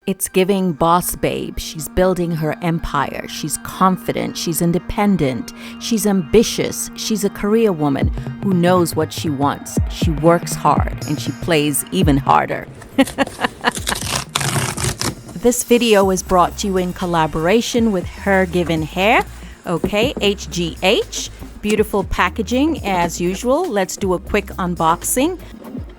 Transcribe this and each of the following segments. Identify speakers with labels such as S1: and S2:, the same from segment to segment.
S1: It's giving boss babe. She's building her empire. She's confident. She's independent. She's ambitious. She's a career woman who knows what she wants. She works hard and she plays even harder. This video is brought to you in collaboration with HerGivenHair. Okay, HGH. Beautiful packaging as usual. Let's do a quick unboxing.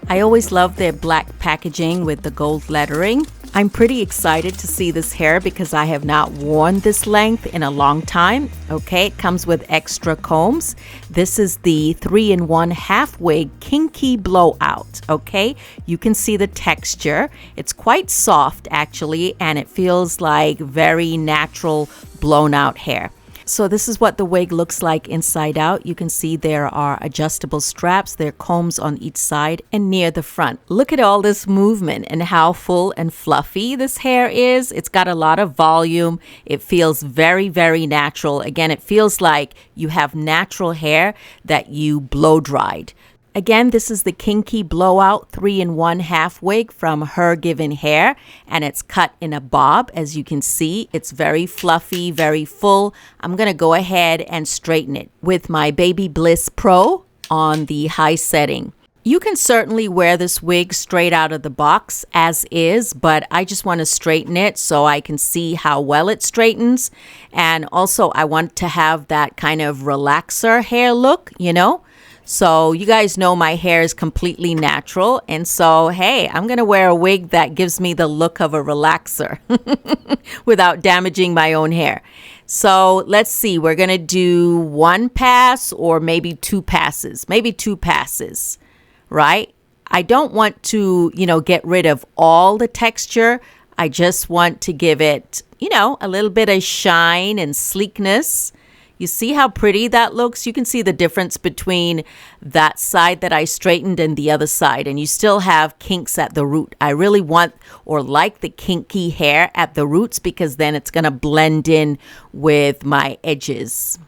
S1: I always love their black packaging with the gold lettering. I'm pretty excited to see this hair because I have not worn this length in a long time. Okay, it comes with extra combs. This is the 3-in-1 half wig kinky blowout. Okay, you can see the texture. It's quite soft actually, and it feels like very natural blown out hair. So this is what the wig looks like inside out. You can see there are adjustable straps. There are combs on each side and near the front. Look at all this movement and how full and fluffy this hair is. It's got a lot of volume. It feels very, very natural. Again, it feels like you have natural hair that you blow dried. Again, this is the Kinky Blowout 3-in-1 half wig from HerGivenHair, and it's cut in a bob. As you can see, it's very fluffy, very full. I'm going to go ahead and straighten it with my Baby Bliss Pro on the high setting. You can certainly wear this wig straight out of the box as is, but I just want to straighten it so I can see how well it straightens. And also, I want to have that kind of relaxer hair look, you know? So you guys know my hair is completely natural. And so, hey, I'm going to wear a wig that gives me the look of a relaxer without damaging my own hair. So let's see. We're going to do one pass or maybe two passes. Maybe two passes, right? I don't want to, get rid of all the texture. I just want to give it, a little bit of shine and sleekness. You see how pretty that looks? You can see the difference between that side that I straightened and the other side. And you still have kinks at the root. I really want or like the kinky hair at the roots because then it's going to blend in with my edges.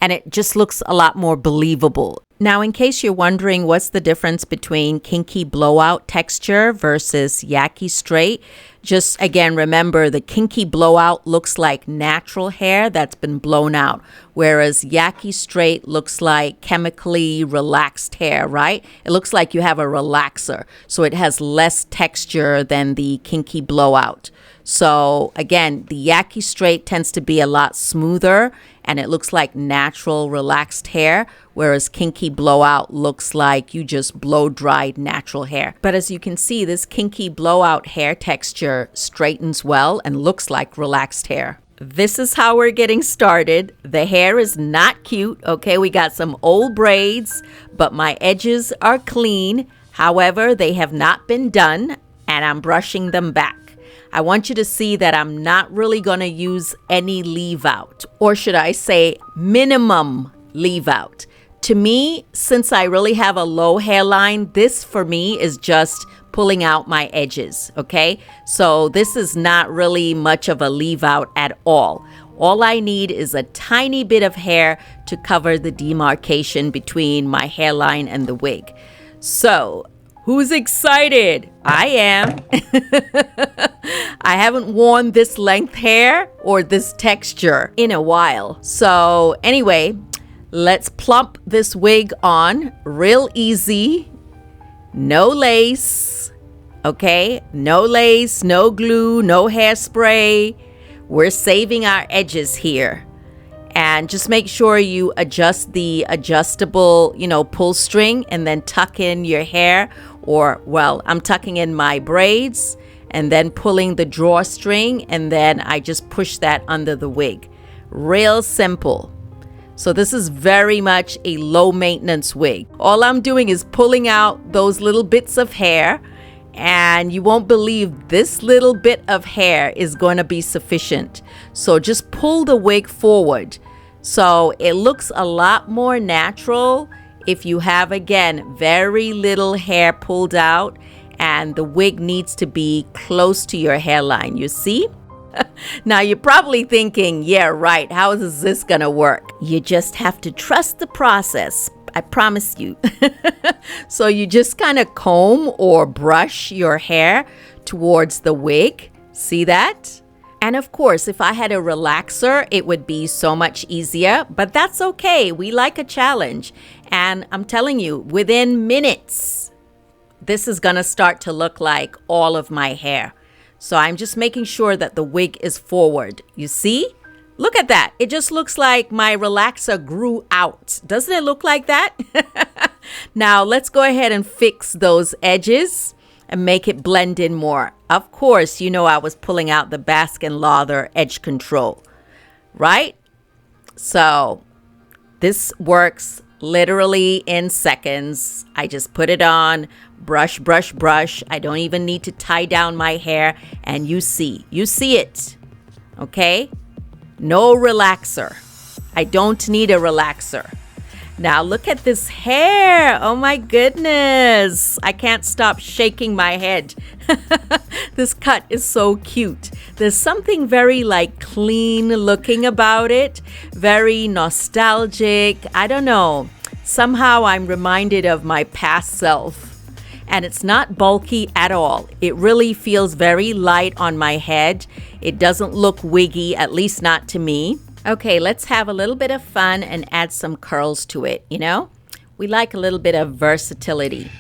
S1: And it just looks a lot more believable. Now, in case you're wondering what's the difference between kinky blowout texture versus yaki straight, just again, remember the kinky blowout looks like natural hair that's been blown out, whereas yaki straight looks like chemically relaxed hair, right? It looks like you have a relaxer, so it has less texture than the kinky blowout. So again, the yaki straight tends to be a lot smoother and it looks like natural relaxed hair, whereas kinky blowout looks like you just blow dried natural hair. But as you can see, this kinky blowout hair texture straightens well and looks like relaxed hair. This is how we're getting started. The hair is not cute, okay? We got some old braids, but my edges are clean. However, they have not been done and I'm brushing them back. I want you to see that I'm not really going to use any leave out, or should I say minimum leave out. To me, since I really have a low hairline, this for me is just pulling out my edges, okay? So this is not really much of a leave out at all. All I need is a tiny bit of hair to cover the demarcation between my hairline and the wig. So, who's excited? I am. I haven't worn this length hair or this texture in a while. So anyway, let's plump this wig on real easy. No lace, okay? No lace, no glue, no hairspray. We're saving our edges here. And just make sure you adjust the adjustable, pull string and then tuck in your hair. Or, well, I'm tucking in my braids and then pulling the drawstring and then I just push that under the wig. Real simple. So this is very much a low maintenance wig. All I'm doing is pulling out those little bits of hair, and you won't believe this little bit of hair is going to be sufficient. So just pull the wig forward. So it looks a lot more natural if you have, again, very little hair pulled out and the wig needs to be close to your hairline, you see? Now you're probably thinking, yeah, right, how is this gonna work? You just have to trust the process. I promise you. So you just kind of comb or brush your hair towards the wig. See that? And of course, if I had a relaxer, it would be so much easier, but that's okay. We like a challenge. And I'm telling you, within minutes, this is gonna start to look like all of my hair. So I'm just making sure that the wig is forward. You see? Look at that. It just looks like my relaxer grew out. Doesn't it look like that? Now let's go ahead and fix those edges and make it blend in more. Of course, you know I was pulling out the Baskin Lather edge control, right? So this works literally in seconds. I just put it on, brush, brush, brush. I don't even need to tie down my hair. And you see it, okay? No relaxer. I don't need a relaxer. Now look at this hair. Oh my goodness. I can't stop shaking my head. This cut is so cute. There's something very like clean looking about it. Very nostalgic. I don't know. Somehow I'm reminded of my past self. And it's not bulky at all. It really feels very light on my head. It doesn't look wiggy, at least not to me. Okay, let's have a little bit of fun and add some curls to it, you know? We like a little bit of versatility.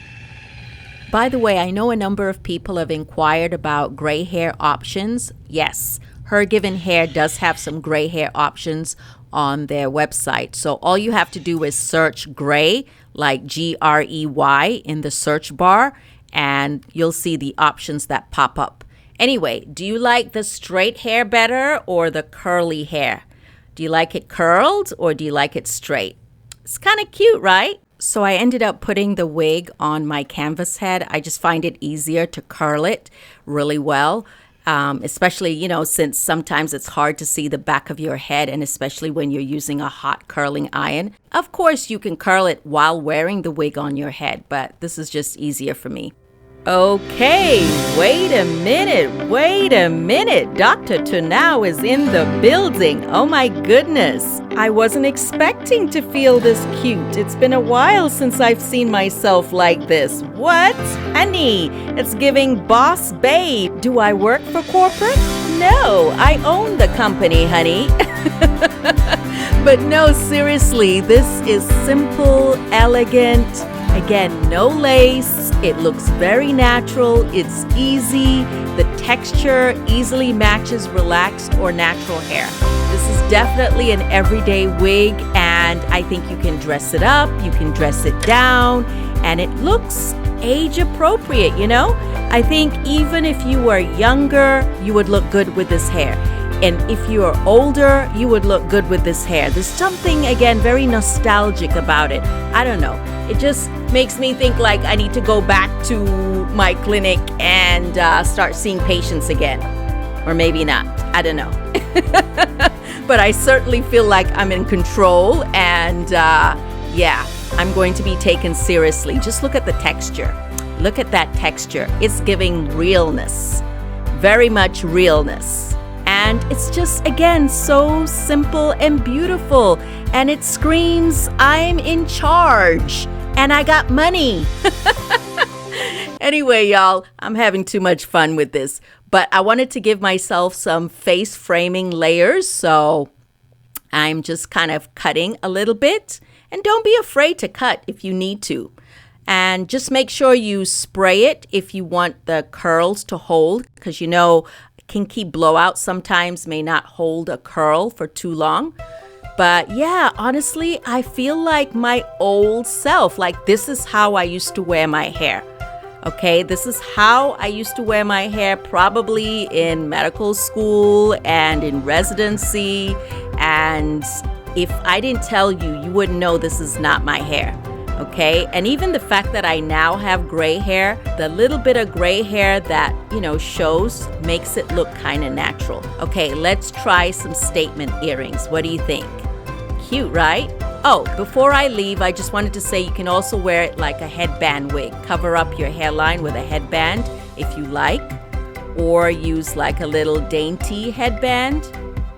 S1: By the way, I know a number of people have inquired about gray hair options. Yes, HerGivenHair does have some gray hair options on their website. So all you have to do is search gray, like Grey, in the search bar, and you'll see the options that pop up. Anyway, do you like the straight hair better or the curly hair? Do you like it curled or do you like it straight? It's kind of cute, right? So I ended up putting the wig on my canvas head. I just find it easier to curl it really well, especially, you know, since sometimes it's hard to see the back of your head, and especially when you're using a hot curling iron. Of course, you can curl it while wearing the wig on your head, but this is just easier for me. Okay, wait a minute. Dr. Tunau is in the building. Oh my goodness. I wasn't expecting to feel this cute. It's been a while since I've seen myself like this. What? Honey, it's giving boss babe. Do I work for corporate? No, I own the company, honey. But no, seriously, this is simple, elegant. Again, no lace. It looks very natural. It's easy. The texture easily matches relaxed or natural hair. This is definitely an everyday wig, and I think you can dress it up, you can dress it down, and it looks age appropriate, you know? I think even if you were younger, you would look good with this hair. And if you are older, you would look good with this hair. There's something, again, very nostalgic about it. I don't know. It just makes me think like I need to go back to my clinic and start seeing patients again. Or maybe not. I don't know. But I certainly feel like I'm in control. And yeah, I'm going to be taken seriously. Just look at the texture. Look at that texture. It's giving realness. Very much realness. And it's just, again, so simple and beautiful. And it screams, I'm in charge. And I got money. Anyway, y'all, I'm having too much fun with this. But I wanted to give myself some face framing layers. So I'm just kind of cutting a little bit. And don't be afraid to cut if you need to. And just make sure you spray it if you want the curls to hold. Because, you know, Kinky blowout sometimes may not hold a curl for too long. But yeah, honestly, I feel like my old self. Like, this is how I used to wear my hair. Okay, this is how I used to wear my hair, probably in medical school and in residency. And if I didn't tell you, you wouldn't know this is not my hair. Okay, and even the fact that I now have gray hair, the little bit of gray hair that, you know, shows makes it look kind of natural. Okay, let's try some statement earrings. What do you think? Cute, right? Oh, before I leave, I just wanted to say you can also wear it like a headband wig. Cover up your hairline with a headband if you like, or use like a little dainty headband.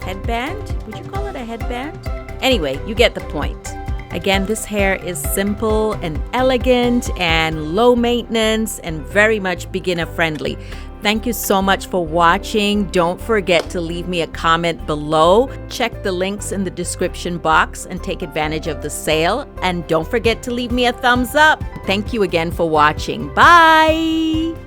S1: Headband? Would you call it a headband? Anyway, you get the point. Again, this hair is simple and elegant and low maintenance and very much beginner friendly. Thank you so much for watching. Don't forget to leave me a comment below. Check the links in the description box and take advantage of the sale. And don't forget to leave me a thumbs up. Thank you again for watching. Bye!